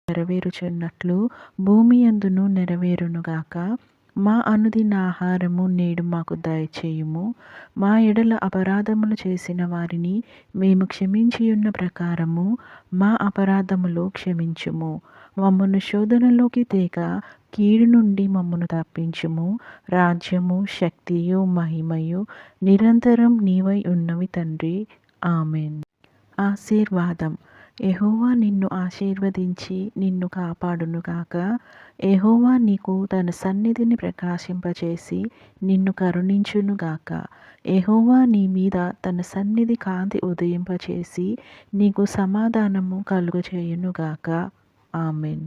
నెరవేరుచున్నట్లు భూమి యందును నెరవేరునుగాక. మా అనుదిన ఆహారము నేడు మాకు దయచేయుము. మా ఎడల అపరాధములు చేసిన వారిని మేము క్షమించియున్న ప్రకారము మా అపరాధములు క్షమించుము. మమ్మను శోధనలోకి తేక కీడు నుండి మమ్మను తప్పించుము. రాజ్యము, శక్తియు, మహిమయు నిరంతరం నీవై ఉన్నవి తండ్రి. ఆమెన్. ఆశీర్వాదం. యెహోవా నిన్ను ఆశీర్వదించి నిన్ను కాపాడునుగాక. యెహోవా నీకు తన సన్నిధిని ప్రకాశింపచేసి నిన్ను కరుణించునుగాక. యెహోవా నీ మీద తన సన్నిధి కాంతి ఉదయింపచేసి నీకు సమాధానము కలుగచేయునుగాక. ఆమెన్.